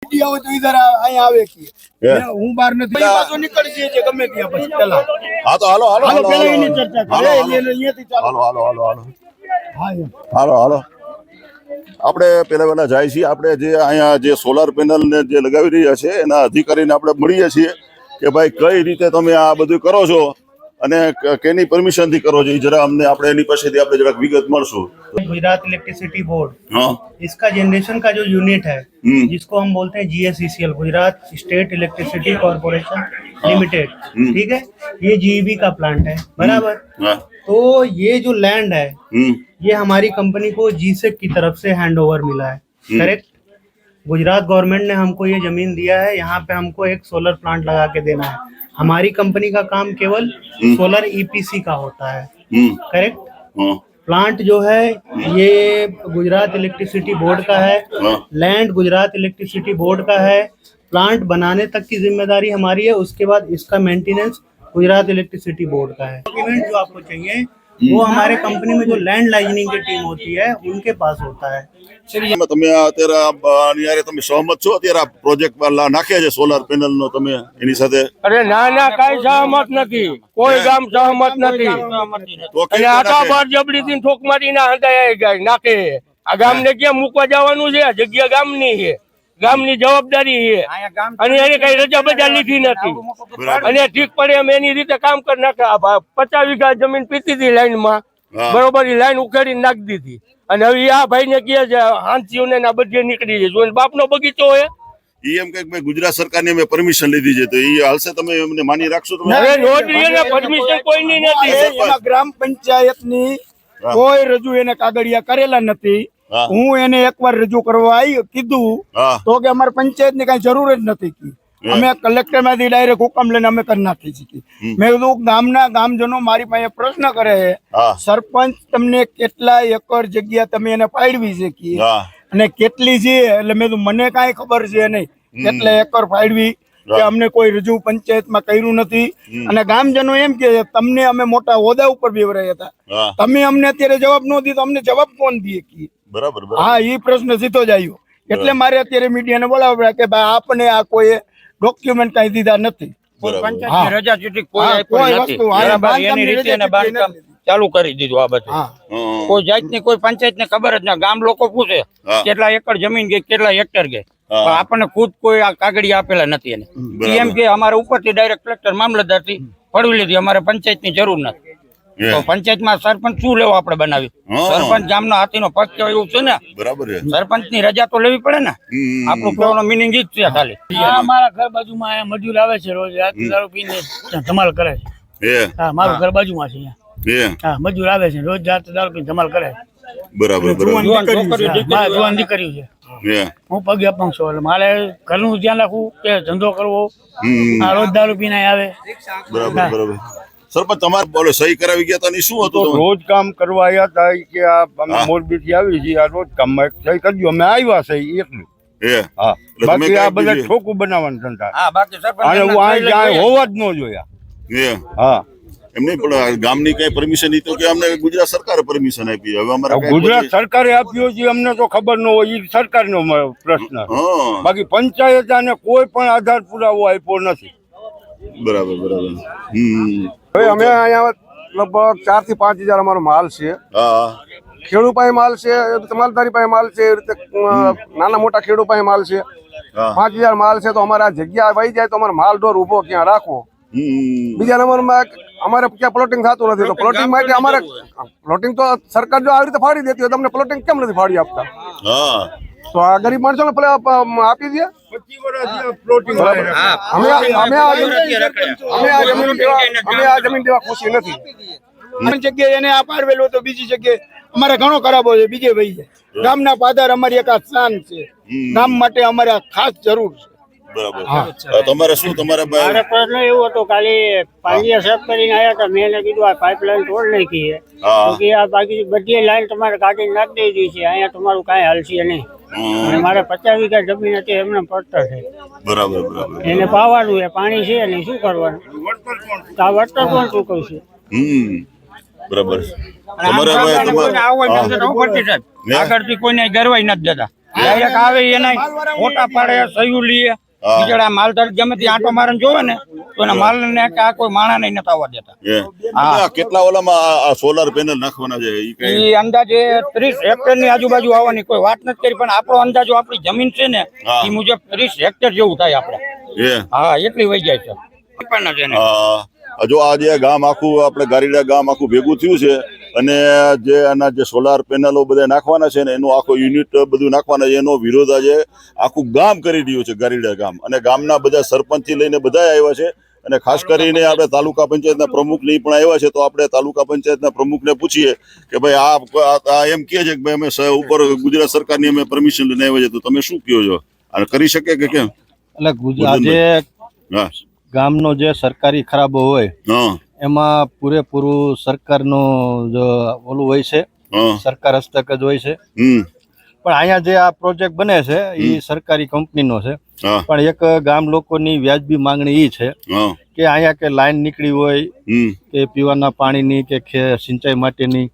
આવે તો ઈધર અહીંયા આવે કે હું બહાર નથી પાછો નીકળી છે ગમે ત્યાં પછી પેલા હા તો હાલો હાલો હાલો હાલો પેલા એની ચર્ચા કરે એટલે અહીંયાથી ચાલો હાલો હાલો હાલો હાલો હા એમ હાલો હાલો આપણે પેલા જાય છીએ આપણે જે અહીંયા જે સોલાર પેનલ ને જે લગાવી રહ્યા છે એના અધિકારીને આપણે મળીએ છીએ કે ભાઈ કઈ રીતે તમે આ બધું કરો છો અને કેની પરમિશન થી કરો છો એ જરા અમને આપણે એની પાસેથી આપણે જરાક વિગત મળશું। गुजरात इलेक्ट्रिसिटी बोर्ड हाँ इसका जनरेशन का जो यूनिट है जिसको हम बोलते हैं GSECL Gujarat state electricity corporation limited, ठीक है। ये जीईबी का प्लांट है बराबर। हाँ तो ये जो लैंड है ये हमारी कंपनी को जीसेक की तरफ से हैंड ओवर मिला है, करेक्ट। गुजरात गवर्नमेंट ने हमको ये जमीन दिया है, यहाँ पे हमको एक सोलर प्लांट लगा के देना है। हमारी कंपनी का काम केवल सोलर ईपीसी का होता है, करेक्ट। हाँ प्लांट जो है ये गुजरात इलेक्ट्रिसिटी बोर्ड का है, लैंड गुजरात इलेक्ट्रिसिटी बोर्ड का है। प्लांट बनाने तक की जिम्मेदारी हमारी है, उसके बाद इसका मेंटेनेंस गुजरात इलेक्ट्रिसिटी बोर्ड का है। डॉक्यूमेंट जो आपको चाहिए वो हमारे कंपनी में जो लैंड लाइजनिंग की टीम होती है उनके पास होता है। તમે અત્યારે યારે તમે સહમત છો અત્યારે આ પ્રોજેક્ટ નાખ્યા છે સોલાર પેનલ નો તમે એની સાથે? અરે ના ના કઈ સહમત નથી, કોઈ ગામ સહમત નથી। તો અને આટા બાર જબડી થી ઠોક મારી ના હંધાય જાય નાખે। આ ગામ ને ક્યાં મૂકવા જવાનું છે? જગ્યા ગામની છે, ગામની જવાબદારી છે અને એની કઈ રજા બજા લીધી નથી અને ઠીક પડે એમ એની રીતે કામ કરી નાખે। 50 વીઘા જમીન પીતી હતી લાઈન માં, બરોબર લાઈન ઉખેડી નાખી દીધી અને હવે આ ભાઈ ને કહે છે હાંસીઓને ના બધે નીકળી જાય। બાપ નો બગીચો હોય એમ કે ભાઈ ગુજરાત સરકારની અમે પરમિશન લીધી છે તો એ હાલશે? તમે એમને માની રાખશો? તમે હવે નોંધણીને પરમિશન કોઈની નથી। એમાં ગ્રામ પંચાયતની કોઈ રજૂ એને કાગળિયા કરેલા નથી। હું એને એકવાર રજૂ કરવા કીધું તો કે અમારે પંચાયત ની કઈ જરૂર જ નથી કી, અમે કલેક્ટર માંથી ડાયરેક્ટ હુકમ લઈને અમે કરી નાખી છીએ। મેં કીધું ગામના ગામજનો મારી પાસે પ્રશ્ન કરે સરપંચ તમને કેટલા એકર જગ્યા તમે એને ફાળવી છે કી અને કેટલી છે? એટલે મેં કીધું મને કઈ ખબર છે નહીં કેટલા એકર ફાળવી કે અમને કોઈ રજૂ પંચાયતમાં કર્યું નથી। અને ગામજનો એમ કે તમને અમે મોટા હોદ્દા ઉપર બેવરાયા હતા, તમે અમને અત્યારે જવાબ ન દીધો, અમને જવાબ કોણ દે કી? બરાબર હા એ પ્રશ્ન સીધો જ આવ્યો। એટલે મારે અત્યારે મીડિયાને બોલાવવા કે ભાઈ આપને આ કોઈ ડોક્યુમેન્ટ કઈ દીધા નથી, રજા ચૂંટી કોઈ વસ્તુ ચાલુ કરી દીધું। આ બધું કોઈ જાતની કોઈ પંચાયત ને ખબર જ ના। ગામ લોકો પૂછે કેટલા એકર જમીન ગઈ, કેટલા હેક્ટર ગઈ, પણ આપણને ખુદ કોઈ આ કાગળિયા આપેલા નથી એને। એમ કે અમારે ઉપરથી ડાયરેક્ટ કલેક્ટર મામલતદાર થી ફળવી લીધી, અમારે પંચાયત ની જરૂર નથી। તો પંચાયત માં સરપંચ શું લેવો આપણે બનાવી? સરપંચ ગામનો હાથીનો પગ કહેવાય એવું છે ને, બરાબર છે। સરપંચ ની રજા તો લેવી પડે ને। આપણું કહેવાનો મિનિંગ જ છે ખાલી। અમારા ઘર બાજુમાં અહીંયા મજૂર આવે છે, રોજ રાત દારૂ પીને ધમાલ કરે છે। હા મારું ઘર બાજુમાં છે અહીંયા। હા મજૂર આવે છે, રોજ રાત દારૂ પીને ધમાલ કરે છે। બરાબર જુવાન દીકરી છે, હું પગે અપંગ છું એટલે મારે ઘરનું ધ્યાન રાખવું કે ધંધો કરવો, આ રોજ દારૂ પીને આવે। બરાબર બરાબર। સરપંચ તમારે બોલો સહી કરાવી ગયા હતા શું હતું? રોજ કામ કરવા આવ્યા હતા કે આ અમે મોરબી થી આવી છીએ, આ રોજ કામમાં સહી કરજો, અમે આવ્યા છે એટલું। હા બાકી આ બધા ઠોકું બનાવવાનું ધંધા, હા બાકી અને હું આ હોવા જ ન જોયા। હા એમને પણ ગામની કઈ પરમિશન નહીં તો કે અમને ગુજરાત સરકારે પરમિશન આપી, હવે અમારે ગુજરાત સરકારે આપ્યો છે અમને તો ખબર ન હોય, એ સરકારનો પ્રશ્ન। બાકી પંચાયત આને કોઈ પણ આધાર પુરાવો આપ્યો નથી। બરાબર બરાબર। હવે અમે અહીંયા લગભગ 4 થી 5 હજાર અમારો માલ છે। ખેડૂત પાસે માલ છે, માલધારી પાસે માલ છે, એ રીતે નાના મોટા ખેડૂત પાસે માલ છે। 5000 માલ છે તો અમારે આ જગ્યા વહી જાય તો અમારે માલ ઢોર ઉભો ક્યાં રાખવો? બીજા નંબરમાં અમારે ક્યાં પ્લોટિંગ થતું નથી, તો પ્લોટિંગ માટે અમારે પ્લોટિંગ તો સરકાર જો આવી રીતે ફાડી દેતી હોય, તમને પ્લોટિંગ કેમ નથી ફાડી આપતા? તો આ ગરીબ માણસો ને પેલા આપી દે। અમે આ જમીન દેવા ખુશી નથી। જગ્યાએ એને આ પાડવેલો તો બીજી જગ્યાએ અમારે ઘણો ખરાબ હોય, બીજે વહી જાય। ગામના પાદર અમારી એક સ્થાન છે, ગામ માટે અમારે ખાસ જરૂર છે। બરાબર। તમારે શું તમારે મારે પ્રશ્ન એવું હતો, ખાલી પાંડિયા સાહેબ કરીને આવ્યા હતા, મેં એને કીધું આ પાઇપલાઇન તોડ નાખી છે તો કે આ બાકી બધી લાઈન તમારે કાઢીને નાખી દીધી છે, અહીંયા તમારું કાંઈ હાલશે નહીં। અને મારે 50 વીઘા જમીન હતી એમને પડતર છે, બરાબર બરાબર। એને પાવાનું છે, પાણી છે નહીં, શું કરવાનું? આ વળતર કોણ ચૂકવશે? બરાબર। આગળથી કોઈને ગરવાઈ નથી દેતા। ડાયરેક્ટ આવે એના ફોટા પાડે સહી લે બીજા માલધાર ગમે ત્યાં આંટો મારને જોવે ને તો એના માલ ને આ કોઈ માણા નહીં નતા આવવા દેતા. કેટલા ઓલામાં સોલાર પેનલ નાખવાના છે ઈ કઈ એ અંદાજે 30 હેક્ટર ની આજુબાજુ આવવાની કોઈ વાત નથી કરી, પણ આપણો અંદાજો આપણી જમીન છે ને એ મુજબ 30 હેક્ટર જેવું થાય આપણે. હા એટલી વહી જાય છે. જો આ જે ગામ આખું આપણે ગારીડા ગામ આખું ભેગું થયું છે અને જે આના જે સોલાર પેનલો બધા નાખવાના છે ને એનું આખો યુનિટ બધું નાખવાના છે, એનો વિરોધ આજે આખું ગામ કરી રહ્યું છે ગારીડા ગામ. અને ગામના બધા સરપંચ થી લઈને બધા આવ્યા છે અને ખાસ કરીને આપણે તાલુકા પંચાયતના પ્રમુખ ની પણ આવ્યા છે. તો આપણે તાલુકા પંચાયતના પ્રમુખને પૂછીએ કે ભાઈ આ એમ કહે છે કે ભાઈ અમે ઉપર ગુજરાત સરકારની અમે પરમિશન લઈને આવ્યા છે, તો તમે શું કહો છો? અને કરી શકે કે કેમ? એટલે આજે ગામનો જે સરકારી ખરાબો હોય એમાં પૂરેપૂરું સરકારનું જો ઓલું હોય છે, સરકાર હસ્તક જ હોય છે. પણ અહીંયા જે આ પ્રોજેક્ટ બને છે એ સરકારી કંપનીનો છે, પણ એક ગામ લોકોની વ્યાજબી માંગણી એ છે કે અહીંયા કે લાઈન નીકળી હોય કે પીવાના પાણીની કે સિંચાઈ માટેની,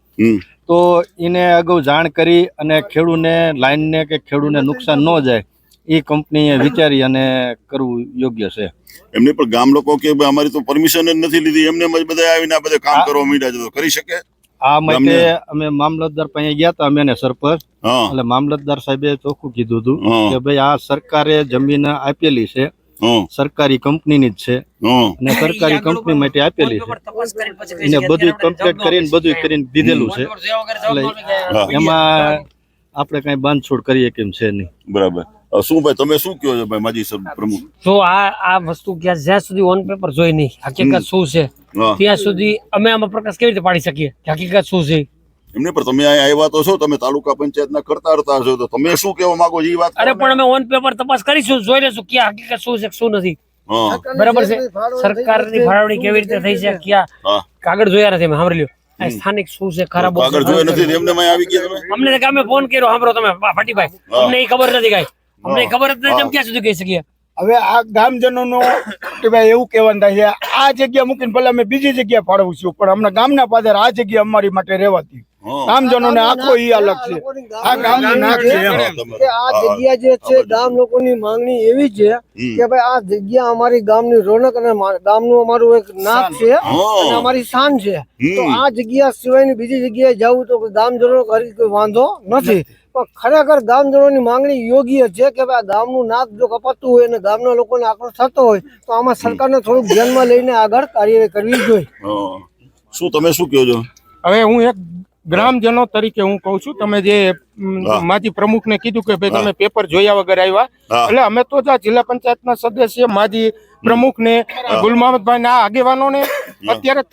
તો એને અગાઉ જાણ કરી અને ખેડૂને લાઈનને કે ખેડૂને નુકસાન ન જાય એ કંપનીએ વિચારી અને કરવું યોગ્ય છે. એમને પણ ગામ લોકો કે અમારી તો પરમિશન જ નથી લીધી, એમને બધા આવીને બધા કામ કરવા માંડ્યા છે, તો કરી શકે? આ માટે અમે મામલતદાર પાસે ગયા હતા, અમે એને સરપંચ, એટલે મામલતદાર સાહેબે ચોખ્ખું કીધું હતું કે ભાઈ આ સરકારે જમીન આપેલી છે, સરકારી કંપનીની જ છે અને સરકારી કંપની માટે આપેલી છે, એને બધું કમ્પ્લીટ કરીને બધું કરીને દીધેલું છે, એટલે એમાં આપણે કઈ બાંધછોડ કરીએ કેમ છે નહીં. બરાબર. શું ભાઈ તમે શું કહો છો ભાઈ માજી પ્રમુખ? જો આ વસ્તુ જ્યાં સુધી ઓન પેપર જોઈ નહીં હકીકત શું છે ત્યાં સુધી અમે આમાં પ્રકાશ કેવી રીતે પાડી શકીએ કે હકીકત શું છે? એમને પણ તમે અહીંયા આવ્યા તો છો, તમે તાલુકા પંચાયતના કરતા છો, તો તમે શું કહેવા માંગો છો એ વાત? અરે પણ અમે ઓન પેપર તપાસ કરીશું, જોઈ લેશું ક્યાં હકીકત શું છે શું નથી. બરાબર છે. સરકારની ફાળવણી કેવી રીતે થઈ છે, ક્યાં કાગળ જોયા નથી અમે, સાંભળી લ્યો સ્થાનિક શું છે ખરાબ કાગળ જોયા નથી, એમને આવી ગયા તમે? અમને ગામે ફોન કર્યો, સાંભળો તમે ફાટીભાઈ, અમને એ ખબર નથી કઈ, અમને ખબર જ નથી, ક્યાં સુધી કહી શકીએ? હવે આ ગામજનોનો કે ભાઈ એવું કહેવાનું થાય છે આ જગ્યા મૂકીને ભલે અમે બીજી જગ્યાએ ફાળવું છું, પણ અમને ગામના પાદર આ જગ્યા અમારી માટે રહેવાતી. ગામજનોને આખો ઈ અલગ છે, આ ગામની નાક છે કે આ જગ્યા જે છે ગામ લોકોની માંગણી એવી છે કે ભાઈ આ જગ્યા અમારી ગામની રોનક અને ગામનું અમારું એક નાક છે અને અમારી શાન છે, તો આ જગ્યા સિવાયની બીજી જગ્યાએ જવું તો ગામજનો કોઈ વાંધો નથી. પણ ખરેખર ગામજનોની માંગણી યોગ્ય છે કે ભાઈ આ ગામનું નાક જો કપાતું હોય અને ગામના લોકોને આક્રોશ થતો હોય તો આમાં સરકારને થોડુંક ધ્યાનમાં લઈને આગળ કાર્યવાહી કરવી જોઈએ. શું તમે શું કહો છો? હવે હું એક ગ્રામજનો તરીકે હું કઉ છું, તમે જે માજી પ્રમુખ ને કીધું કે ભાઈ તમે પેપર જોયા વગર આવ્યા, એટલે અમે તો જિલ્લા પંચાયતના સદસ્ય માજી પ્રમુખ ને ગુલ મહમદભાઈ ના આગેવાનો ને અત્યારે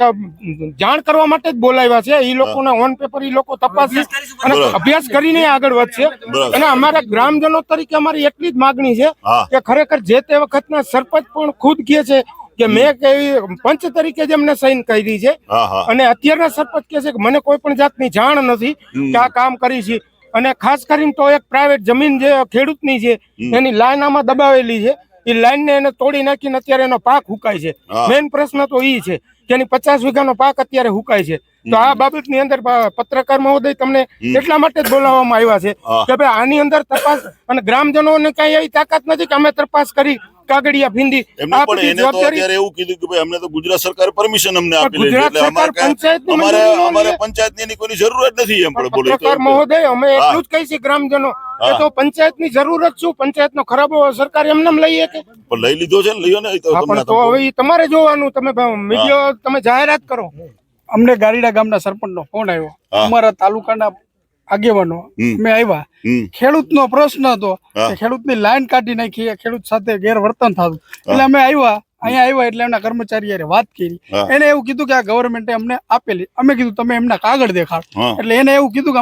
જાણ કરવા માટે જ બોલાવ્યા છે. એ લોકોને ઓન પેપર એ લોકો તપાસી અને અભ્યાસ કરીને આગળ વધશે. અને અમારા ગ્રામજનો તરીકે અમારી એટલી જ માગણી છે કે ખરેખર જે તે વખતના સરપંચ પણ ખુદ કહે છે કે મેં કઈ પંચ તરીકે જ એમને સાઈન કરી છે, અને અત્યારના સરપંચ કહે છે કે મને કોઈ પણ જાતની જાણ નથી કે આ કામ કરી છે. અને ખાસ કરીને તો એક પ્રાઇવેટ જમીન જે ખેડૂતની છે એની લાઈન આમાં દબાવેલી છે, એ લાઈન ને એને તોડી નાખીને અત્યારે એનો પાક હુકાય છે. મેઇન પ્રશ્ન તો એ છે કે એની 50 વીઘાનો પાક અત્યારે હુકાય છે. તો આ બાબતની અંદર પત્રકાર મહોદય તમને એટલા માટે જ બોલાવવામાં આવ્યા છે કે ભાઈ આની અંદર તપાસ, અને ગ્રામજનોને કઈ એવી તાકાત નથી કે અમે તપાસ કરી કાગળિયા ફીંદી. એવું કીધું કે ભાઈ અમને તો ગુજરાત સરકારે પરમિશન અમને આપેલી છે, એટલે અમારે પંચાયતની કોઈની જરૂર જ નથી એમ પણ બોલે. પત્રકાર મહોદય અમે એટલું જ કહી છે ગ્રામજનો કે તો પંચાયતની જરૂર જ શું, પંચાયતનો ખરાબો સરકાર એમને લઈએ કે પણ લઈ લીધો છે ને, લયો ને તો હવે તમારે જોવાનું, તમે મીડિયા તમે જાહેરાત કરો. અમને ગારીડા ગામના સરપંચનો ફોન આવ્યો, અમારા તાલુકાના આગેવાનો મેં આવ્યા, ખેડૂતનો પ્રશ્ન હતો કે ખેડૂતની લાઈન કાઢી નાખી, ખેડૂત સાથે ગેરવર્તન થતું, એટલે અમે અહીંયા આવ્યા એટલે એમના કર્મચારીએ વાત કરી. એને એવું કીધું કે આ ગવર્મેન્ટે અમને આપેલી. અમે કીધું તમે એમના કાગળ દેખાડ, એટલે એને એવું કીધું કે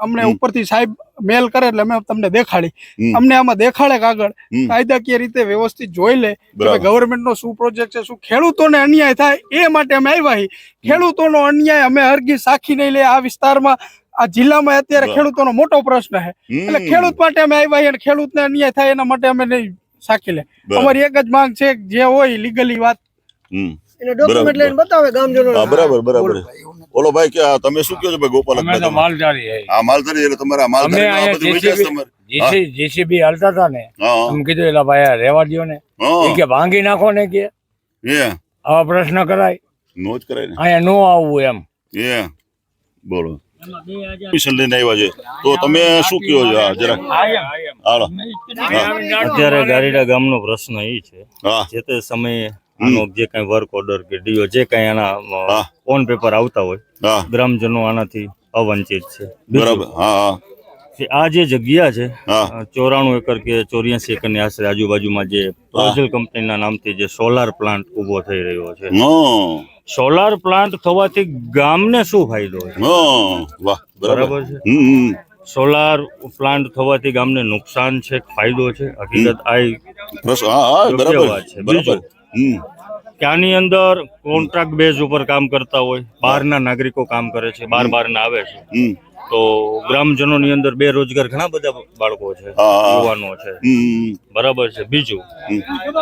અમને ઉપરથી સાહેબ મેલ કરે એટલે અમે તમને દેખાડી. અમને આમાં દેખાડે કાગળ, કાયદાકીય રીતે વ્યવસ્થિત જોઈ લે કે ગવર્મેન્ટ નો શું પ્રોજેક્ટ છે, શું ખેડૂતોને અન્યાય થાય એ માટે અમે આવ્યા. ખેડૂતોનો અન્યાય અમે હરગી સાખી નહીં લે. આ વિસ્તારમાં આ જિલ્લામાં અત્યારે ખેડૂતોનો મોટો પ્રશ્ન છે, એટલે ખેડૂત માટે અમે આવ્યા અને ખેડૂતને અન્યાય થાય એના માટે અમે નહીં સાખી લે. અમારી એક જ માંગ છે જે હોય લીગલી વાત એને ડોક્યુમેન્ટ લઈને બતાવે ગામજનો. હા બરાબર. ઓલો ભાઈ કે તમે શું કહો છો ભાઈ ગોપાલક? માલધારી હા માલધારી એટલે તમારા માલધારી આ બધું વિચાર તમારે. જેસીબી હાલતા હતા ને હા એમ કીધું એલા ભાઈ રેવા દો ને હા કે ભાંગી નાખો ને કે આવા પ્રશ્ન કરાય નો જ કરાય ને અહીંયા નો આવવું એમ. બોલો મિશન લઈને આવ્યા છે તો તમે શું કહો છો? જરાક હાલો. અત્યારે ગારીડા ગામનો પ્રશ્ન એ છે હા જે તે સમયે આનો જે કઈ વર્ક ઓર્ડર કે ડીઓ જે કઈ આના ઓન પેપર આવતા હોય હા ગ્રામજનો આનાથી અવંચિત છે. બરાબર. હા કે આ જે જગ્યા છે હા 94 એકર કે 84 એકરની આશરે આજુબાજુમાં જે પ્રોજેલ કંપનીના નામથી જે સોલાર પ્લાન્ટ ઉભો થઈ રહ્યો છે. સોલાર પ્લાન્ટ થવાથી ગામને શું ફાયદો છે? વાહ બરાબર છે. સોલાર પ્લાન્ટ થવાથી ગામને નુકસાન છે ફાયદો છે? હકીકત આ બરાબર વાત છે. બીજું કે આની અંદર કોન્ટ્રાક્ટ બેઝ ઉપર કામ કરતા હોય, બહારના નાગરિકો કામ કરે છે, બહારના આવે છે, તો ગ્રામજનોની અંદર બેરોજગાર ઘણા બધા બાળકો છે, યુવાનો છે. બરાબર છે. બીજું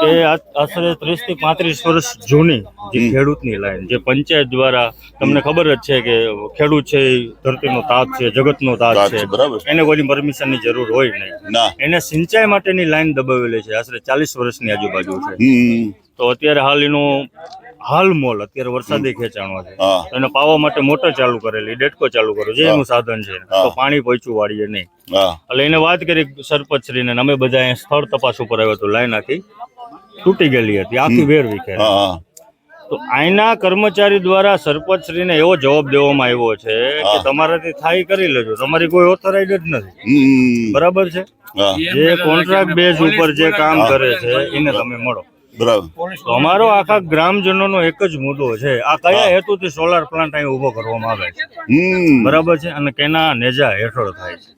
કે આશરે 30 થી 35 વર્ષ જૂની જે ખેડૂતની લાઈન જે પંચાયત દ્વારા તમને ખબર જ છે કે ખેડૂત છે ધરતીનો તાત છે, જગતનો તાત છે, એને કોઈની પરમિશનની જરૂર હોય નહીં. એને સિંચાઈ માટેની લાઈન દબાવેલી છે, આશરે 40 વર્ષની આજુબાજુ છે. તો અત્યારે હાલ એનું હાલમોલ અત્યારે વરસાદી ખેંચાણો છે, એને પાવા માટે મોટર ચાલુ કરેલી, ડેટકો ચાલુ કર્યો જે એનું સાધન છે, તો પાણી પહોંચવું વાળીએ નહીં. એટલે એને વાત કરી સરપંચશ્રીને, અમે બધા અહીંયા સ્થળ તપાસ ઉપર આવ્યો તો લાઈન આખી તૂટી ગયેલી હતી, આખી વેર વિખેર. તો અહીંના કર્મચારી દ્વારા સરપંચશ્રીને એવો જવાબ દેવામાં આવ્યો છે કે તમારાથી થાય કરી લેજો, તમારી કોઈ ઓથોરાઇઝ જ નથી. બરાબર છે. જે કોન્ટ્રાક્ટ બેઝ ઉપર જે કામ કરે છે એને તમે મળો. તો અમારો આખા ગ્રામજનોનો એક જ મુદ્દો છે, આ કયા હેતુથી સોલાર પ્લાન્ટ અહીં ઉભો કરવામાં આવે છે? બરાબર છે. અને કેના નેજા હેઠળ થાય છે?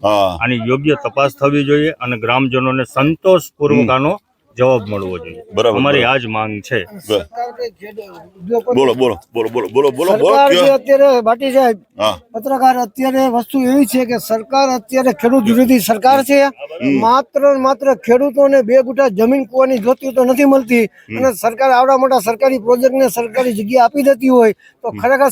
આની યોગ્ય તપાસ થવી જોઈએ અને ગ્રામજનોને સંતોષપૂર્વક આનો જવાબ મળવો જોઈએ. અમારી આ જ માંગ છે. સરકાર જે અત્યારે બાટી સાહેબ પત્રકાર અત્યારે વસ્તુ એવી છે કે સરકાર અત્યારે ખેડૂત વિરોધી સરકાર છે. માત્ર ખેડૂતોને 2 ગુઠા જમીન કુવાની જોતી તો નથી મળતી, અને સરકાર આવડા મોટા સરકારી પ્રોજેક્ટને સરકારી જગ્યા આપી દેતી હોય તો ખરેખર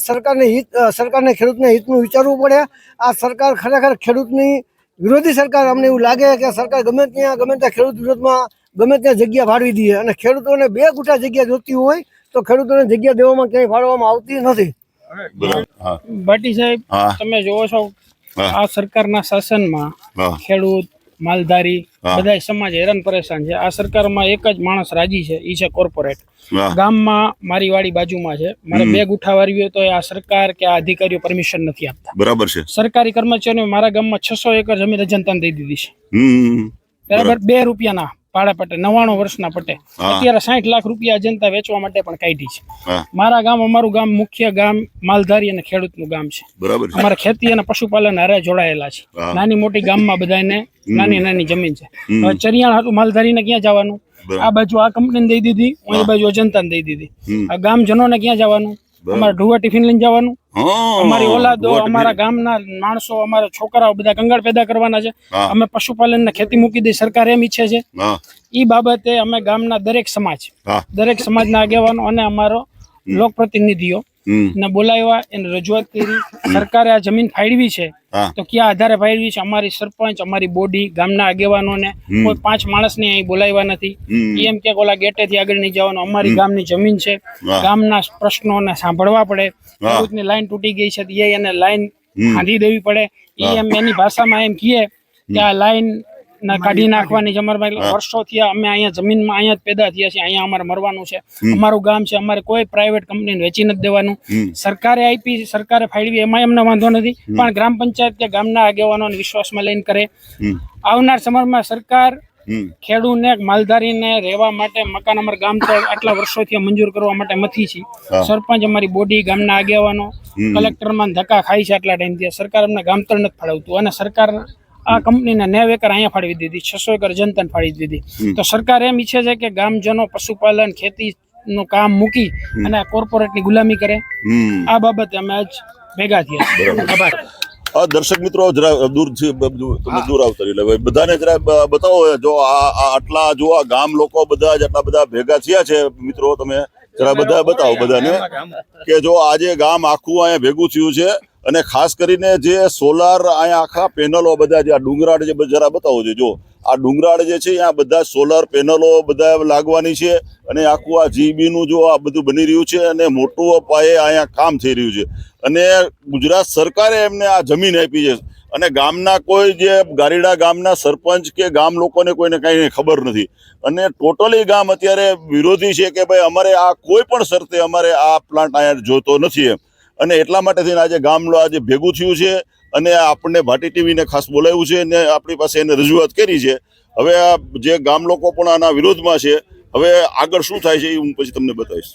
સરકારને ખેડૂતને હિતનું વિચારવું પડે. આ સરકાર ખરેખર ખેડૂતની વિરોધી સરકાર. અમને એવું લાગે કે સરકાર ગમે ત્યાં ખેડૂત વિરોધમાં ગમે ત્યાં જગ્યા ફાળવી દે, અને ખેડૂતોને 2 ગુઠા જગ્યા જોતી હોય તો ખેડૂતોને જગ્યા દેવામાં ક્યાંય ફાળવવામાં આવતી નથી. ભાટી સાહેબ, તમે જોવો છો આ સરકારના શાસનમાં ખેડૂત, માલધારી બધા સમાજ હેરાન પરેશાન છે. આ સરકારમાં એક જ માણસ રાજી છે, એ છે કોર્પોરેટ. ગામમાં મારી વાડી બાજુમાં છે, મારે 2 ગુઠા વારવી હોય તો આ સરકાર કે આ અધિકારીઓ પરમિશન નથી આપતા. બરાબર છે. સરકારી કર્મચારીઓ મારા ગામમાં 600 એકર જમીન અજંતાને દઈ દીધી છે. બરાબર. 2 રૂપિયાના ભાડા પટ્ટે, 99 વર્ષના પટ્ટે. અત્યારે 60 લાખ રૂપિયા અજંતા વેચવા માટે પણ કાઢી છે. મારા ગામ, અમારું ગામ મુખ્ય ગામ માલધારી અને ખેડૂતનું ગામ છે. અમારે ખેતી અને પશુપાલન હારે જોડાયેલા છે. નાની મોટી ગામમાં બધાને નાની જમીન છે. હવે ચરિયાણ હતું માલધારીને ક્યાં જવાનું? આ બાજુ આ કંપનીને દઈ દીધી, એ બાજુ અજંતાને દઈ દીધી. આ ગામજનોને ક્યાં જવાનું? અમારે ઢુવા ટિફિન લઈને જવાનું. અમારી ઓલાદો, અમારા ગામના માણસો, અમારા છોકરાઓ બધા કંગાળ પેદા કરવાના છે. અમે પશુપાલન ને ખેતી મૂકી દઈ, સરકાર એમ ઈચ્છે છે. ઈ બાબતે અમે ગામના દરેક સમાજના આગેવાનો અને અમારો લોકપ્રતિનિધિઓ ને બોલાવ્યા, એને રજૂઆત કરી. સરકારે આ જમીન ફાળવી છે તો ક્યાં આધારે ફાળવી છે? અમારી સરપંચ, અમારી બોડી, ગામના આગેવાનોને કોઈ 5 માણસને અહીં બોલાવ્યા નથી. એમ કે ઓલા ગેટેથી આગળ નહીં જવાનું. અમારી ગામની જમીન છે, ગામના પ્રશ્નોને સાંભળવા પડે. ખેડૂતની લાઈન તૂટી ગઈ છે, એને લાઈન બાંધી દેવી પડે. એમ એની ભાષામાં એમ કહે કે આ લાઈન કાઢી નાખવાની છે. અમારા વર્ષોથી અમે અહીંયા જમીનમાં અહીંયા જ પેદા થયા છીએ, અહીંયા અમારે મરવાનું છે. અમારું ગામ છે, અમારે કોઈ પ્રાઇવેટ કંપનીને વેચી નથી દેવાનું. સરકારે આપી, સરકારે ફાળવી, એમાં એમને વાંધો નથી, પણ ગ્રામ પંચાયત કે ગામના આગેવાનોને વિશ્વાસમાં લઈને કરે. આવનાર સમયમાં સરકાર ખેડૂતને, માલધારીને રહેવા માટે મકાન અમારા ગામ તો આટલા વર્ષોથી મંજૂર કરવા માટે મથી છે. સરપંચ, અમારી બોડી, ગામના આગેવાનો કલેક્ટરમાં ધક્કા ખાય છે આટલા ટાઈમથી. સરકાર અમને ગામતળ નથી ફાળવતું, અને સરકાર આ કંપનીને 90 એકર અહીંયા ફાળવી દીધી, 600 એકર જનતાને ફાળવી દીધી. તો સરકાર એમ ઈચ્છે છે કે ગામજનો પશુપાલન, ખેતીનું કામ મૂકી અને કોર્પોરેટની ગુલામી કરે. આ બાબતે અમે આજ ભેગા થયા. દર્શક મિત્રો, જરા દૂરથી તમે દૂર આવતા એટલે બધાને જરા બતાવો. જો આ આટલા જો આ ગામ લોકો બધા જ આટલા બધા ભેગા થયા છે મિત્રો, તમે જરા બધા બતાવો બધાને કે જો આજે ગામ આખું અહીંયા ભેગું થયું છે અને ખાસ કરીને જે સોલાર અહીંયા આખા પેનલો બધા જે આ ડુંગરાળ જે જરા બતાવો છે જો આ ડુંગરાળ જે છે અહીંયા બધા સોલાર પેનલો બધા લાગવાની છે અને આખું આ જીબી નું જો આ બધું બની રહ્યું છે અને મોટું પાયે અહીંયા કામ થઈ રહ્યું છે અને ગુજરાત સરકારે એમને આ જમીન આપી છે અને ગામના કોઈ જે ગારીડા ગામના સરપંચ કે ગામ લોકોને કોઈને કઈ ખબર નથી અને ટોટલી ગામ અત્યારે વિરોધી છે કે ભાઈ અમારે આ કોઈ પણ શરતે અમારે આ પ્લાન્ટ અહીંયા જોતો નથી એમ અને એટલા માટે થઈને આજે ગામ આજે ભેગું થયું છે અને આપણને ભાટી ટીવીને ખાસ બોલાવ્યું છે અને આપણી પાસે એને રજૂઆત કરી છે હવે આ જે ગામ લોકો પણ આના વિરોધમાં છે હવે આગળ શું થાય છે એ હું પછી તમને બતાવીશ